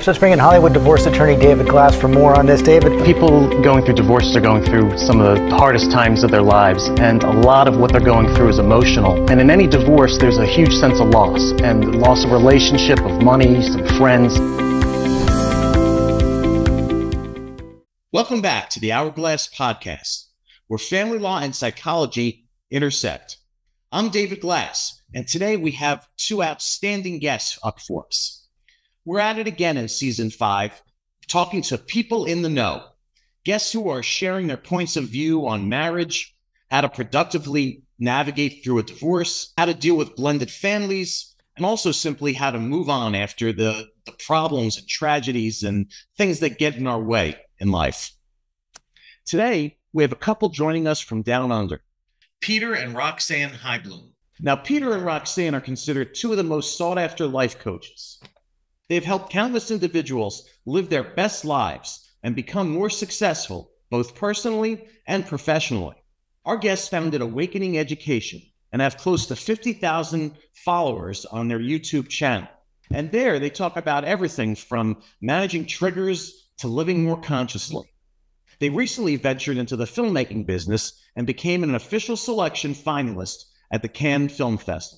Let's bring in Hollywood divorce attorney David Glass for more on this. David. People going through divorce are going through some of the hardest times of their lives, and a lot of what they're going through is emotional. And in any divorce, there's a huge sense of loss, and loss of relationship, of money, some friends. Welcome back to the Hourglass Podcast, where family law and psychology intersect. I'm David Glass, and today we have two outstanding guests up for us. We're at it again in season 5, talking to people in the know, guests who are sharing their points of view on marriage, how to productively navigate through a divorce, how to deal with blended families, and also simply how to move on after the problems and tragedies and things that get in our way in life. Today, we have a couple joining us from down under, Peter and Roxanne Heibloem. Now, Peter and Roxanne are considered two of the most sought-after life coaches. They've helped countless individuals live their best lives and become more successful, both personally and professionally. Our guests founded Awakening Education and have close to 50,000 followers on their YouTube channel. And there they talk about everything from managing triggers to living more consciously. They recently ventured into the filmmaking business and became an official selection finalist at the Cannes Film Festival.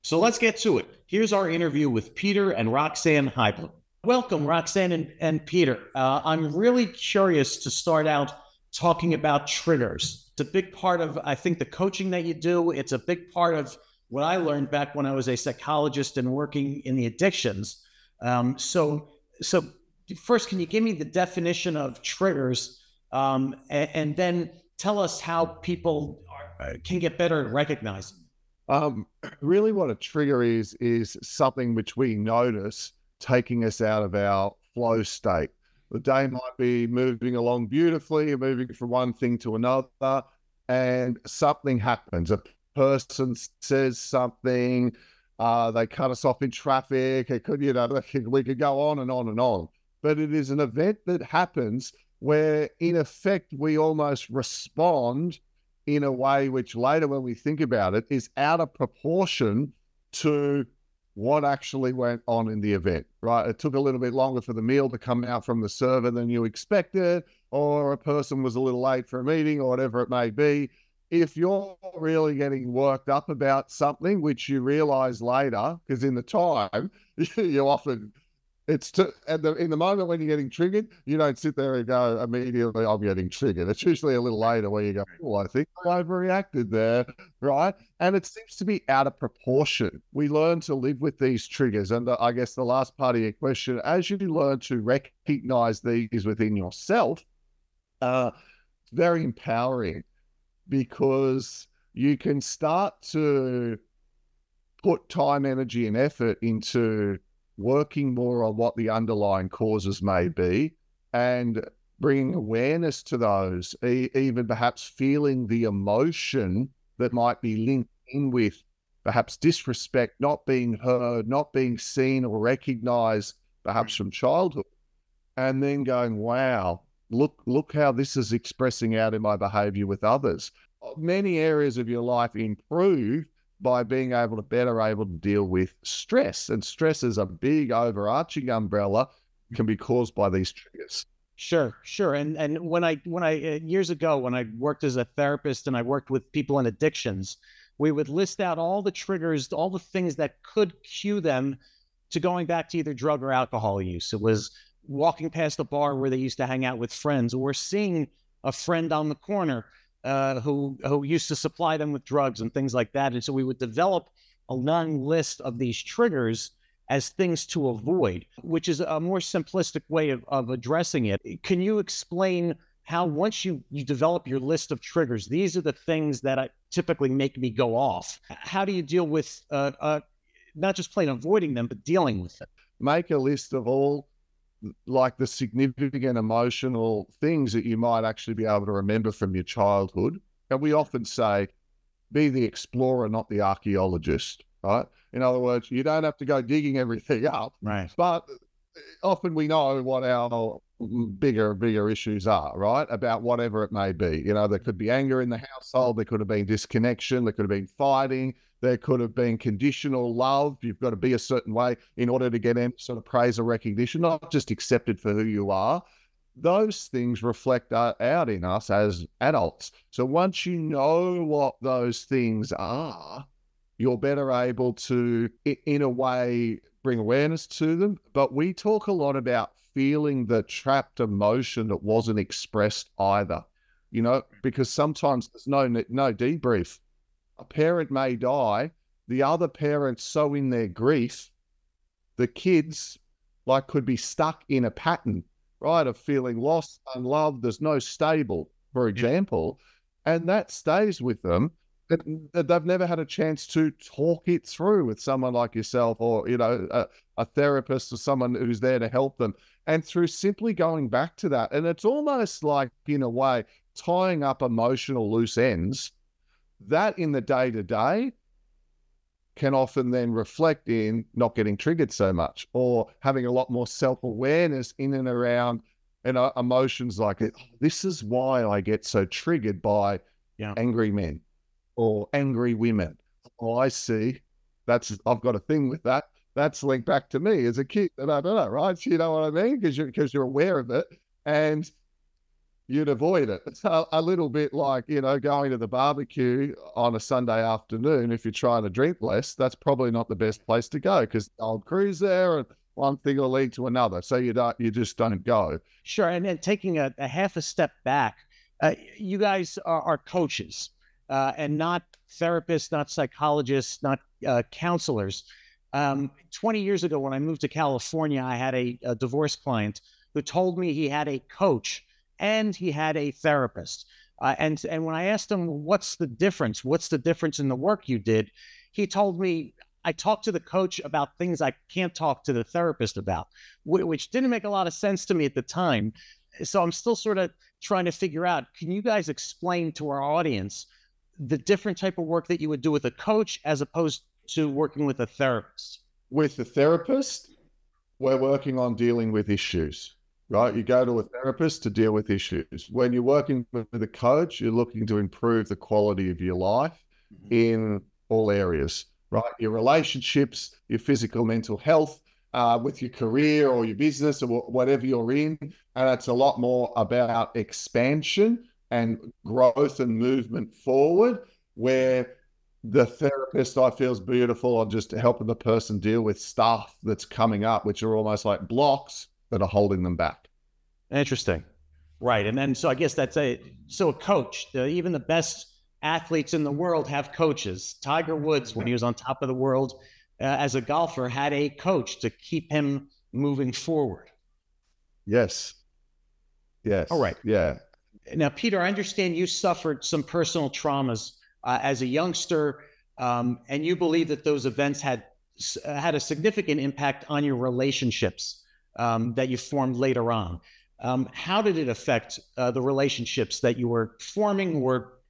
So let's get to it. Here's our interview with Peter and Roxanne Heibloem. Welcome, Roxanne and Peter. I'm really curious to start out talking about triggers. It's a big part of, I think, the coaching that you do. It's a big part of what I learned back when I was a psychologist and working in the addictions. So first, can you give me the definition of triggers, and then tell us how people can get better at recognizing them? Really what a trigger is something which we notice taking us out of our flow state. The day might be moving along beautifully, moving from one thing to another, and something happens. A person says something, they cut us off in traffic. It could, we could go on and on and on. But it is an event that happens where, in effect, we almost respond in a way which later, when we think about it, is out of proportion to what actually went on in the event, right? It took a little bit longer for the meal to come out from the server than you expected, or a person was a little late for a meeting, or whatever it may be. If you're really getting worked up about something, which you realize later, because in the time, you often... in the moment when you're getting triggered, you don't sit there and go immediately, I'm getting triggered. It's usually a little later where you go, oh, I think I overreacted there, right? And it seems to be out of proportion. We learn to live with these triggers. And I guess the last part of your question, as you learn to recognize these within yourself, it's very empowering, because you can start to put time, energy, and effort into working more on what the underlying causes may be and bringing awareness to those, even perhaps feeling the emotion that might be linked in with perhaps disrespect, not being heard, not being seen or recognized, perhaps from childhood, and then going, wow, look how this is expressing out in my behavior with others. Many areas of your life improve by being able to deal with stress. And stress is a big overarching umbrella, can be caused by these triggers. Sure. And when I years ago, when I worked as a therapist and I worked with people in addictions, we would list out all the triggers, all the things that could cue them to going back to either drug or alcohol use. It was walking past a bar where they used to hang out with friends, or seeing a friend on the corner who used to supply them with drugs and things like that. And so we would develop a long list of these triggers as things to avoid, which is a more simplistic way of addressing it. Can you explain how, once you develop your list of triggers, these are the things that typically make me go off? How do you deal with not just plain avoiding them, but dealing with it? Make a list of all like the significant emotional things that you might actually be able to remember from your childhood. And we often say, be the explorer, not the archaeologist, right? In other words, you don't have to go digging everything up, right? But often we know what our bigger issues are, right? About whatever it may be. You know, there could be anger in the household, there could have been disconnection, there could have been fighting, there could have been conditional love. You've got to be a certain way in order to get any sort of praise or recognition, not just accepted for who you are. Those things reflect out in us as adults. So once you know what those things are, you're better able to, in a way, bring awareness to them. But we talk a lot about feeling the trapped emotion that wasn't expressed either, you know, because sometimes there's no debrief. A parent may die, the other parent's so in their grief, the kids like could be stuck in a pattern, right, of feeling lost, unloved, there's no stable, for example, and that stays with them. They've never had a chance to talk it through with someone like yourself, or, you know, a therapist or someone who's there to help them. And through simply going back to that, and it's almost like, in a way, tying up emotional loose ends, that in the day-to-day can often then reflect in not getting triggered so much, or having a lot more self-awareness in and around, you know, emotions like, this is why I get so triggered by angry men or angry women. Oh, I see. I've got a thing with that. That's linked back to me as a kid. And I don't know, right? So you know what I mean? Because you're aware of it and you'd avoid it. It's a little bit like, you know, going to the barbecue on a Sunday afternoon. If you're trying to drink less, that's probably not the best place to go, because the old crew's there and one thing will lead to another. So you just don't go. Sure. And then taking a half a step back, you guys are coaches. And not therapists, not psychologists, not counselors. 20 years ago, when I moved to California, I had a divorce client who told me he had a coach and he had a therapist. And when I asked him, what's the difference? What's the difference in the work you did? He told me, I talked to the coach about things I can't talk to the therapist about, which didn't make a lot of sense to me at the time. So I'm still sort of trying to figure out, can you guys explain to our audience the different type of work that you would do with a coach as opposed to working with a therapist? With the therapist, we're working on dealing with issues, right? You go to a therapist to deal with issues. When you're working with a coach, you're looking to improve the quality of your life in all areas, right? Your relationships, your physical, mental health, with your career or your business or whatever you're in. And it's a lot more about expansion and growth and movement forward, where the therapist, I feel, is beautiful on just helping the person deal with stuff that's coming up, which are almost like blocks that are holding them back. Interesting. Right. And then, so I guess a coach, even the best athletes in the world have coaches. Tiger Woods, when he was on top of the world as a golfer, had a coach to keep him moving forward. Yes. All right. Yeah. Now, Peter, I understand you suffered some personal traumas as a youngster, and you believe that those events had a significant impact on your relationships that you formed later on. How did it affect the relationships that you were forming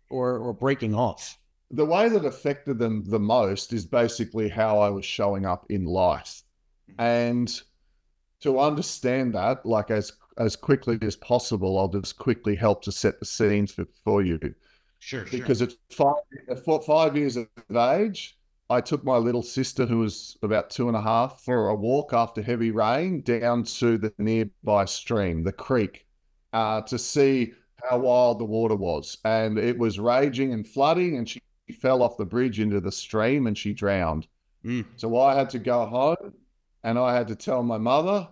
or breaking off? The way that affected them the most is basically how I was showing up in life. And to understand that, like as quickly as possible, I'll just quickly help to set the scenes for you. Sure. Because at 5 years of age, I took my little sister, who was about 2.5, for a walk after heavy rain down to the nearby stream, the creek, to see how wild the water was. And it was raging and flooding, and she fell off the bridge into the stream and she drowned. So I had to go home and I had to tell my mother,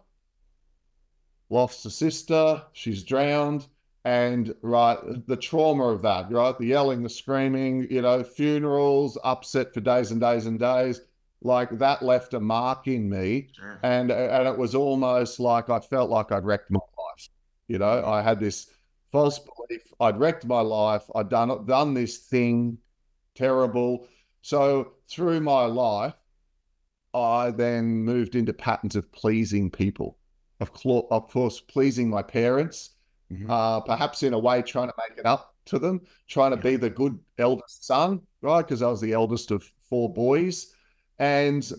lost a sister, she's drowned. And right, the trauma of that, right? The yelling, the screaming, you know, funerals, upset for days and days and days, like that left a mark in me. Sure. And it was almost like I felt like I'd wrecked my life. You know, I had this false belief I'd wrecked my life. I'd done this thing terrible. So through my life, I then moved into patterns of pleasing people. Of course, pleasing my parents, perhaps in a way trying to make it up to them, trying to be the good eldest son, right? Because I was the eldest of 4 boys. And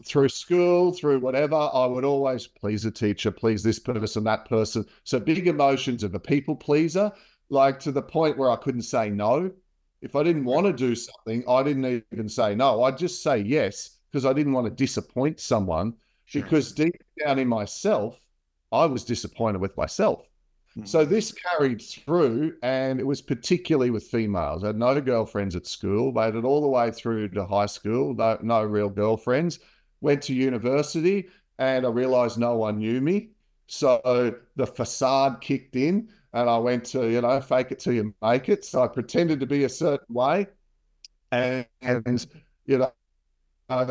through school, through whatever, I would always please a teacher, please this person, that person. So big emotions of a people pleaser, like to the point where I couldn't say no. If I didn't want to do something, I didn't even say no. I'd just say yes because I didn't want to disappoint someone. Sure. Because deep down in myself, I was disappointed with myself. So this carried through, and it was particularly with females. I had no girlfriends at school, made it all the way through to high school, no real girlfriends. Went to university, and I realized no one knew me. So the facade kicked in, and I went to, fake it till you make it. So I pretended to be a certain way, and I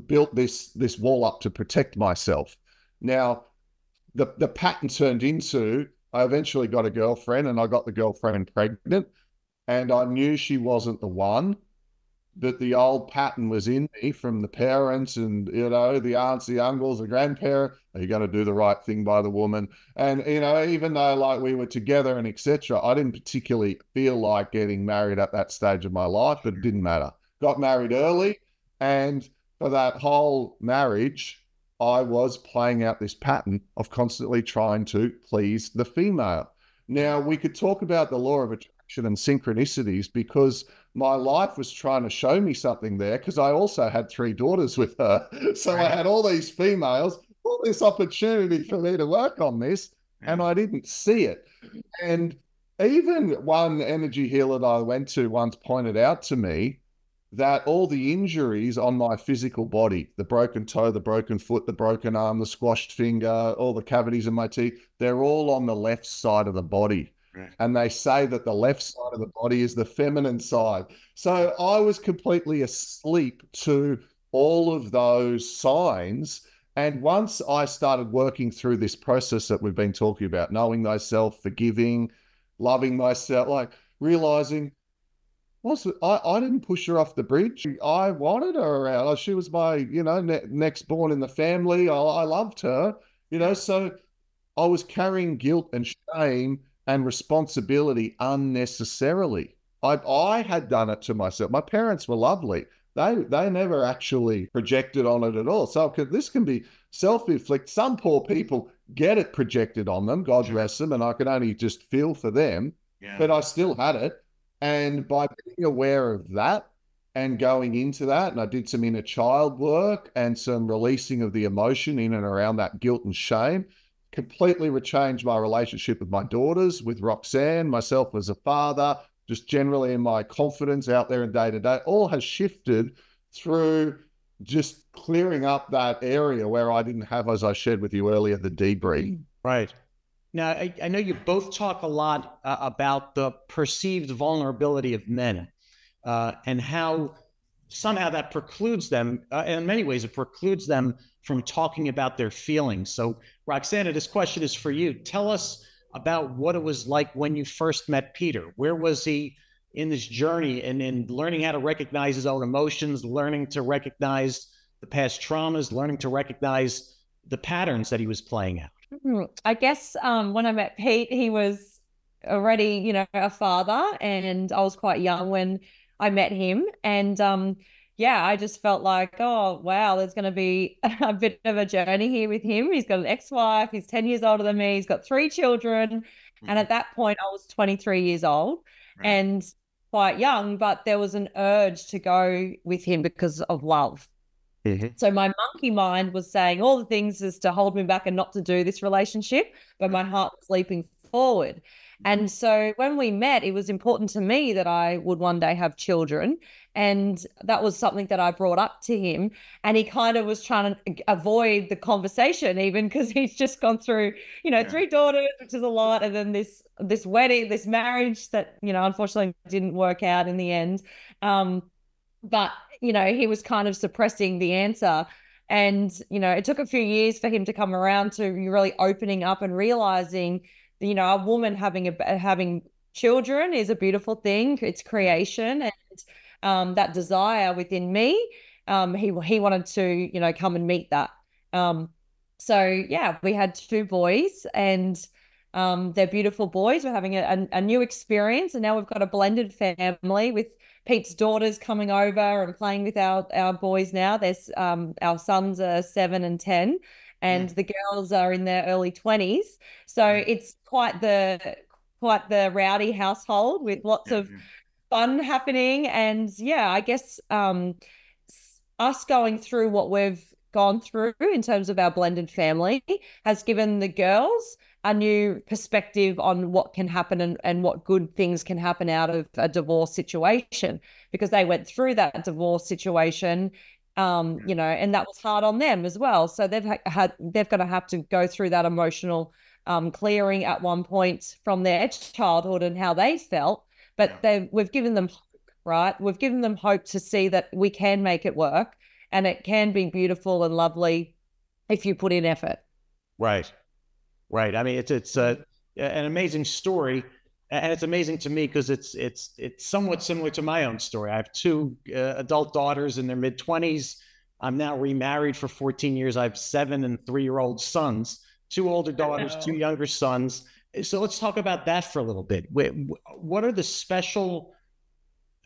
built this wall up to protect myself. Now, the pattern turned into, I eventually got a girlfriend, and I got the girlfriend pregnant, and I knew she wasn't the one, but the old pattern was in me from the parents and, the aunts, the uncles, the grandparent. Are you going to do the right thing by the woman? And, even though like we were together and etc., I didn't particularly feel like getting married at that stage of my life, but it didn't matter. Got married early, and for that whole marriage, I was playing out this pattern of constantly trying to please the female. Now, we could talk about the law of attraction and synchronicities, because my life was trying to show me something there, because I also had 3 daughters with her. So I had all these females, all this opportunity for me to work on this, and I didn't see it. And even one energy healer that I went to once pointed out to me that all the injuries on my physical body, the broken toe, the broken foot, the broken arm, the squashed finger, all the cavities in my teeth, they're all on the left side of the body. Right. And they say that the left side of the body is the feminine side. So I was completely asleep to all of those signs. And once I started working through this process that we've been talking about, knowing thyself, forgiving, loving myself, like realizing, I didn't push her off the bridge. I wanted her around. She was my, next born in the family. I loved her, so I was carrying guilt and shame and responsibility unnecessarily. I had done it to myself. My parents were lovely. They never actually projected on it at all. So this can be self-inflicted. Some poor people get it projected on them, God bless them, and I can only just feel for them. Yeah. But I still had it. And by being aware of that and going into that, and I did some inner child work and some releasing of the emotion in and around that guilt and shame, completely changed my relationship with my daughters, with Roxanne, myself as a father, just generally in my confidence out there in day-to-day, all has shifted through just clearing up that area where I didn't have, as I shared with you earlier, the debris. Right. Now, I know you both talk a lot about the perceived vulnerability of men and how somehow that precludes them, in many ways, it precludes them from talking about their feelings. So, Roxanne, this question is for you. Tell us about what it was like when you first met Peter. Where was he in this journey and in learning how to recognize his own emotions, learning to recognize the past traumas, learning to recognize the patterns that he was playing out? I guess when I met Pete, he was already, a father, and I was quite young when I met him. And I just felt like, oh, wow, there's going to be a bit of a journey here with him. He's got an ex-wife. He's 10 years older than me. He's got 3 children. Mm-hmm. And at that point, I was 23 years old and quite young, but there was an urge to go with him because of love. Mm-hmm. So my monkey mind was saying all the things as to hold me back and not to do this relationship, but my heart was leaping forward. And so when we met, it was important to me that I would one day have children. And that was something that I brought up to him. And he kind of was trying to avoid the conversation, even because he's just gone through, 3 daughters, which is a lot. And then this wedding, this marriage that, unfortunately didn't work out in the end. But he was kind of suppressing the answer. And, it took a few years for him to come around to really opening up and realizing, a woman having children is a beautiful thing. It's creation. And that desire within me, he wanted to, come and meet that. We had 2 boys, and they're beautiful boys. We're having a new experience. And now we've got a blended family with Pete's daughter's coming over and playing with our boys now. There's our sons are 7 and 10, and the girls are in their early 20s. So it's quite the rowdy household with lots of fun happening. And yeah, I guess us going through what we've gone through in terms of our blended family has given the girls a new perspective on what can happen and what good things can happen out of a divorce situation, because they went through that divorce situation, you know, and that was hard on them as well. So they've got to have to go through that emotional clearing at one point from their childhood and how they felt. But we've given them hope, right? We've given them hope to see that we can make it work and it can be beautiful and lovely if you put in effort. Right. Right. I mean, it's an amazing story, and it's amazing to me because it's somewhat similar to my own story. I have two adult daughters in their mid-20s. I'm now remarried for 14 years. I have 7 and 3-year-old sons, 2 older daughters, 2 younger sons. So let's talk about that for a little bit. What are the special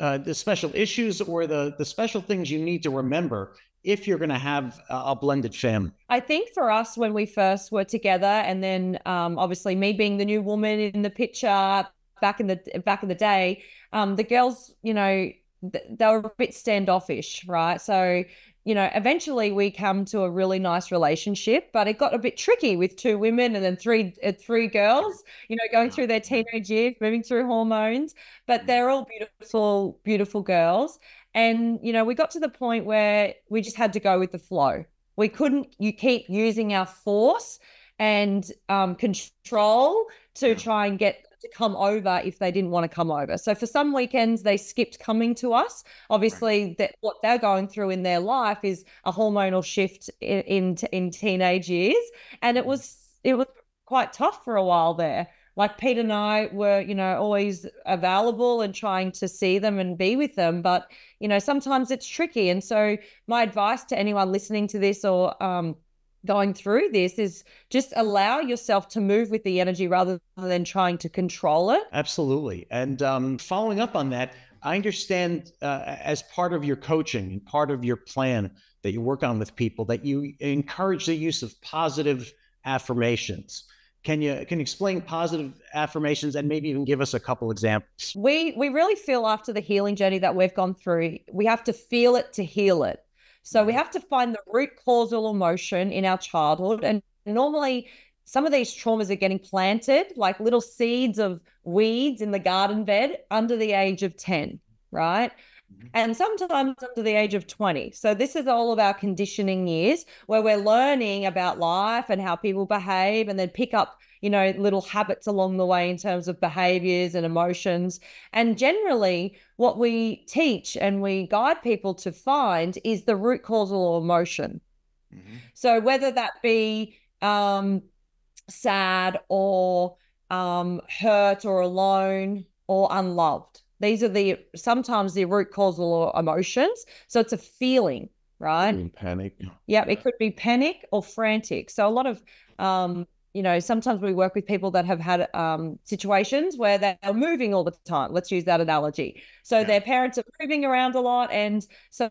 issues or the special things you need to remember if you're going to have a blended family? I think for us, when we first were together, and then obviously me being the new woman in the picture back in the day, the girls, you know, they were a bit standoffish, right? So, you know, eventually we come to a really nice relationship, but it got a bit tricky with 2 women and then three girls, you know, going through their teenage years, moving through hormones, but they're all beautiful, beautiful girls. And, you know, we got to the point where we just had to go with the flow. You keep using our force and control to try and get to come over if they didn't want to come over. So for some weekends, they skipped coming to us. Obviously, that what they're going through in their life is a hormonal shift in teenage years. And it was quite tough for a while there. Like Pete and I were, you know, always available and trying to see them and be with them. But, you know, sometimes it's tricky. And so my advice to anyone listening to this or going through this is just allow yourself to move with the energy rather than trying to control it. Absolutely. And following up on that, I understand as part of your coaching and part of your plan that you work on with people, that you encourage the use of positive affirmations. Can you explain positive affirmations and maybe even give us a couple examples? We really feel after the healing journey that we've gone through, we have to feel it to heal it. So we have to find the root causal emotion in our childhood. And normally some of these traumas are getting planted like little seeds of weeds in the garden bed under the age of 10, right? And sometimes under the age of 20. So this is all of our conditioning years where we're learning about life and how people behave, and then pick up, you know, little habits along the way in terms of behaviors and emotions. And generally what we teach and we guide people to find is the root causal emotion. So whether that be sad or hurt or alone or unloved, these are sometimes the root causal emotions. So it's a feeling, right? Panic. Yeah, it could be panic or frantic. So a lot of, you know, sometimes we work with people that have had situations where they're moving all the time. Let's use that analogy. So their parents are moving around a lot. And so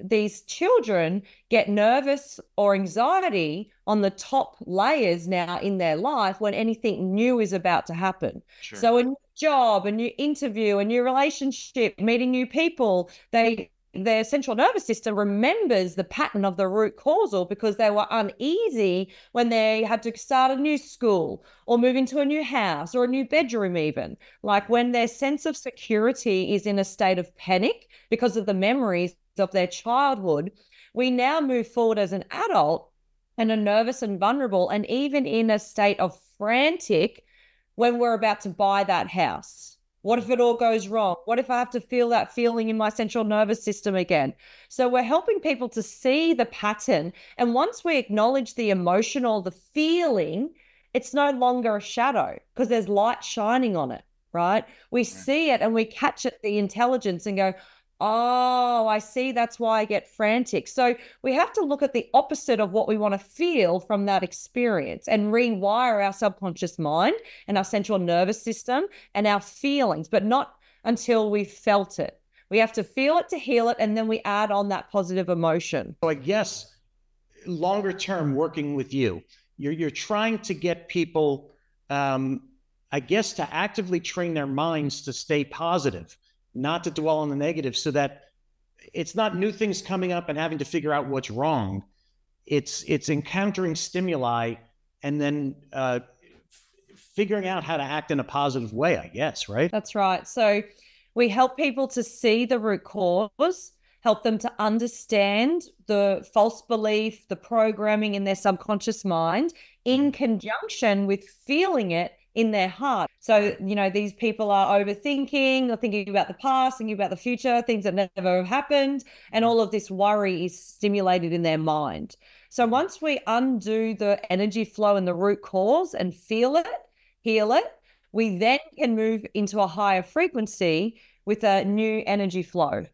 these children get nervous or anxiety on the top layers now in their life when anything new is about to happen. Sure. So a new job, a new interview, a new relationship, meeting new people, their central nervous system remembers the pattern of the root causal because they were uneasy when they had to start a new school or move into a new house or a new bedroom even. Like when their sense of security is in a state of panic because of the memories of their childhood, we now move forward as an adult and are nervous and vulnerable and even in a state of frantic when we're about to buy that house. What if it all goes wrong? What if I have to feel that feeling in my central nervous system again? So we're helping people to see the pattern. And once we acknowledge the emotional, the feeling, it's no longer a shadow because there's light shining on it, right? We see it and we catch it, the intelligence, and go, oh, I see, that's why I get frantic. So we have to look at the opposite of what we want to feel from that experience and rewire our subconscious mind and our central nervous system and our feelings, but not until we've felt it. We have to feel it to heal it, and then we add on that positive emotion. So I guess longer term working with you, you're trying to get people, I guess, to actively train their minds to stay positive, not to dwell on the negative, so that it's not new things coming up and having to figure out what's wrong. It's encountering stimuli and then figuring out how to act in a positive way, I guess, right? That's right. So we help people to see the root cause, help them to understand the false belief, the programming in their subconscious mind, in conjunction with feeling it in their heart. So, these people are overthinking or thinking about the past, thinking about the future, things that never happened, and all of this worry is stimulated in their mind. So once we undo the energy flow and the root cause and feel it, heal it, we then can move into a higher frequency with a new energy flow.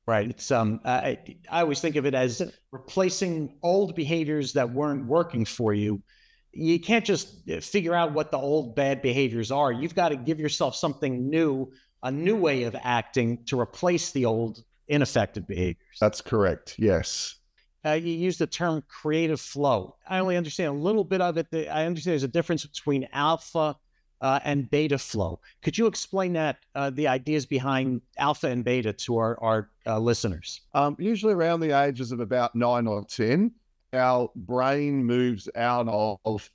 Right. It's I always think of it as replacing old behaviors that weren't working for you. You can't just figure out what the old bad behaviors are. You've got to give yourself something new, a new way of acting to replace the old ineffective behaviors. That's correct. Yes. You use the term creative flow. I only understand a little bit of it. I understand there's a difference between alpha and beta flow. Could you explain that, the ideas behind alpha and beta to our listeners? Usually around the ages of about 9 or 10, our brain moves out of,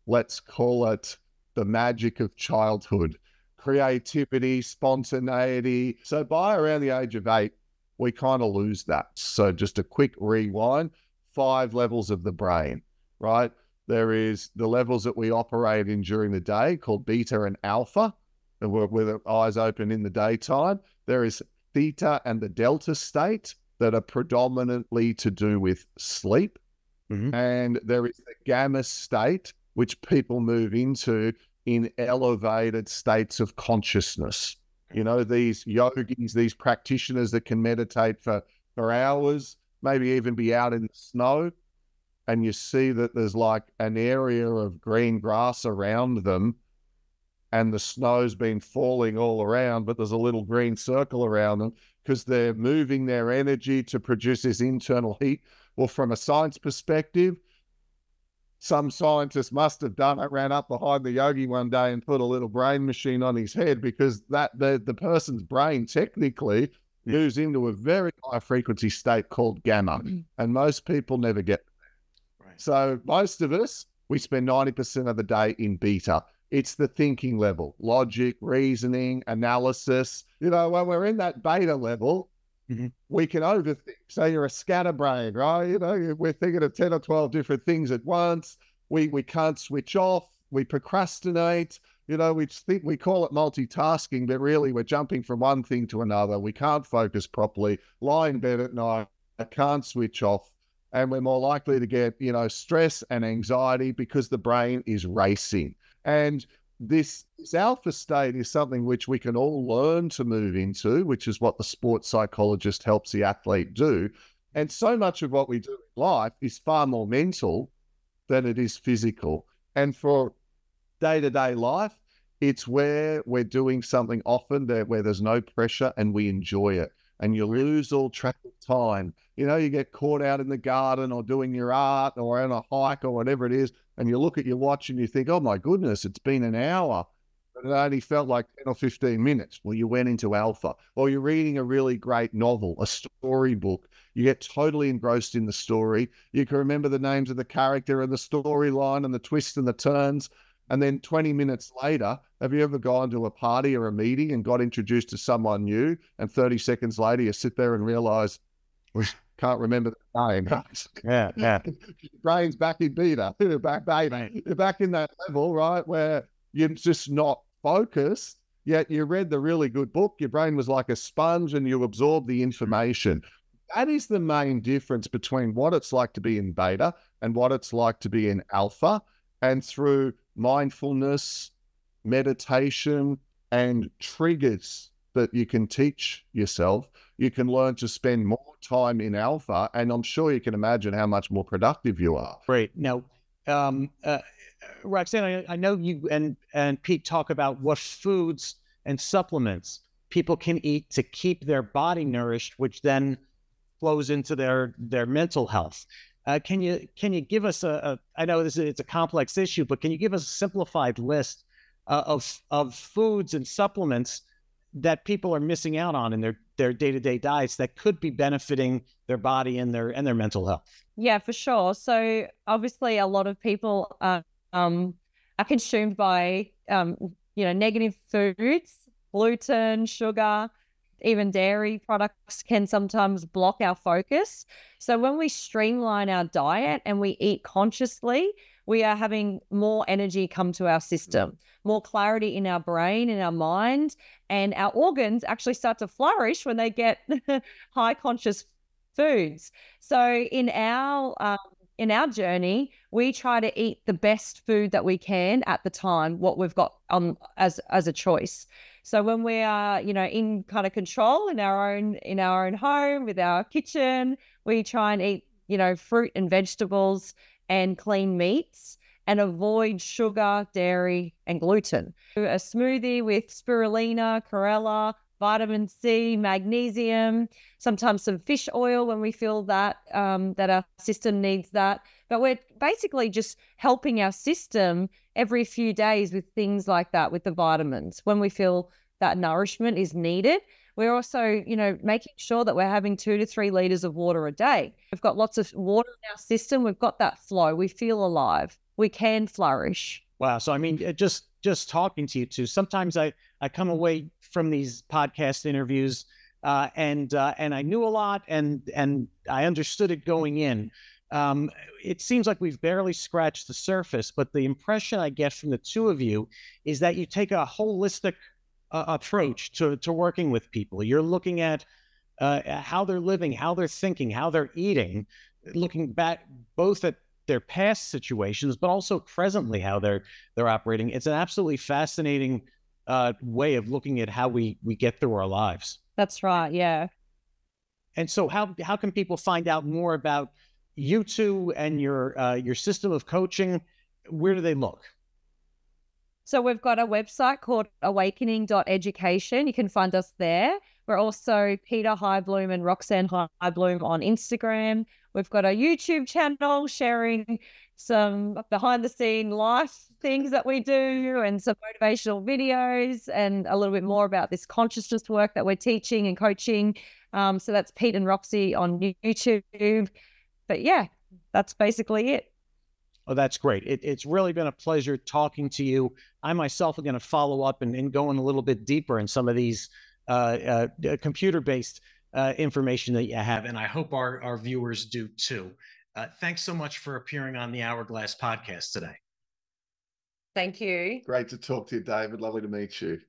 let's call it, the magic of childhood, creativity, spontaneity. So by around the age of 8, we kind of lose that. So just a quick rewind, 5 levels of the brain, right? There is the levels that we operate in during the day called beta and alpha, and we're with our eyes open in the daytime. There is theta and the delta state that are predominantly to do with sleep. Mm-hmm. And there is the gamma state, which people move into in elevated states of consciousness. These yogis, these practitioners that can meditate for hours, maybe even be out in the snow, and you see that there's like an area of green grass around them, and the snow's been falling all around, but there's a little green circle around them because they're moving their energy to produce this internal heat. Well, from a science perspective, some scientist must have done it, ran up behind the yogi one day and put a little brain machine on his head, because the person's brain technically moves into a very high frequency state called gamma, and most people never get there. Right. So most of us, we spend 90% of the day in beta. It's the thinking level, logic, reasoning, analysis. When we're in that beta level, we can overthink. So you're a scatterbrain, right? We're thinking of 10 or 12 different things at once. We can't switch off. We procrastinate. We call it multitasking, but really we're jumping from one thing to another. We can't focus properly, lie in bed at night, can't switch off. And we're more likely to get, stress and anxiety because the brain is racing. And this alpha state is something which we can all learn to move into, which is what the sports psychologist helps the athlete do. And so much of what we do in life is far more mental than it is physical. And for day-to-day life, it's where we're doing something often where there's no pressure and we enjoy it. And you lose all track of time. You get caught out in the garden or doing your art or on a hike or whatever it is, and you look at your watch and you think, oh my goodness, it's been an hour, but it only felt like 10 or 15 minutes. Well, you went into alpha. Or you're reading a really great novel, a storybook. You get totally engrossed in the story. You can remember the names of the character and the storyline and the twists and the turns. And then 20 minutes later, have you ever gone to a party or a meeting and got introduced to someone new, and 30 seconds later you sit there and realize, we can't remember the name. Yeah. Your brain's back in beta. You're back in that level, right, where you're just not focused, yet you read the really good book. Your brain was like a sponge and you absorbed the information. That is the main difference between what it's like to be in beta and what it's like to be in alpha. And through mindfulness, meditation, and triggers that you can teach yourself, you can learn to spend more time in alpha. And I'm sure you can imagine how much more productive you are. Great. Now, Roxanne, I know you and Pete talk about what foods and supplements people can eat to keep their body nourished, which then flows into their mental health. Can you give us I know it's a complex issue, but can you give us a simplified list of foods and supplements that people are missing out on in their day-to-day diets that could be benefiting their body and their mental health? Yeah, for sure. So obviously a lot of people are consumed by negative foods, gluten, sugar, even dairy products can sometimes block our focus. So when we streamline our diet and we eat consciously, we are having more energy come to our system, more clarity in our brain, in our mind, and our organs actually start to flourish when they get high conscious foods. So in our journey, we try to eat the best food that we can at the time, what we've got as a choice. So when we are, in kind of control in our own home with our kitchen, we try and eat, fruit and vegetables and clean meats and avoid sugar, dairy, and gluten. A smoothie with spirulina, chlorella, vitamin C, magnesium, sometimes some fish oil when we feel that that our system needs that. But we're basically just helping our system every few days with things like that, with the vitamins. When we feel that nourishment is needed, we're also, making sure that we're having 2 to 3 liters of water a day. We've got lots of water in our system. We've got that flow. We feel alive. We can flourish. Wow. So, I mean, just talking to you two, sometimes I come away from these podcast interviews and I knew a lot and I understood it going in. It seems like we've barely scratched the surface, but the impression I get from the two of you is that you take a holistic approach to working with people. You're looking at how they're living, how they're thinking, how they're eating, looking back both at their past situations, but also presently how they're operating. It's an absolutely fascinating way of looking at how we get through our lives. That's right. Yeah. And so how can people find out more about you two and your system of coaching? Where do they look? So we've got a website called awakening.education. You can find us there. We're also Peter Heibloem and Roxanne Heibloem on Instagram. We've got a YouTube channel sharing some behind the scene life things that we do and some motivational videos and a little bit more about this consciousness work that we're teaching and coaching. So that's Pete and Roxy on YouTube. But yeah, that's basically it. Oh, that's great. It's really been a pleasure talking to you. I myself am going to follow up and go in a little bit deeper in some of these computer-based information that you have, and I hope our viewers do too. Thanks so much for appearing on the Hourglass podcast today. Thank you. Great to talk to you, David. Lovely to meet you.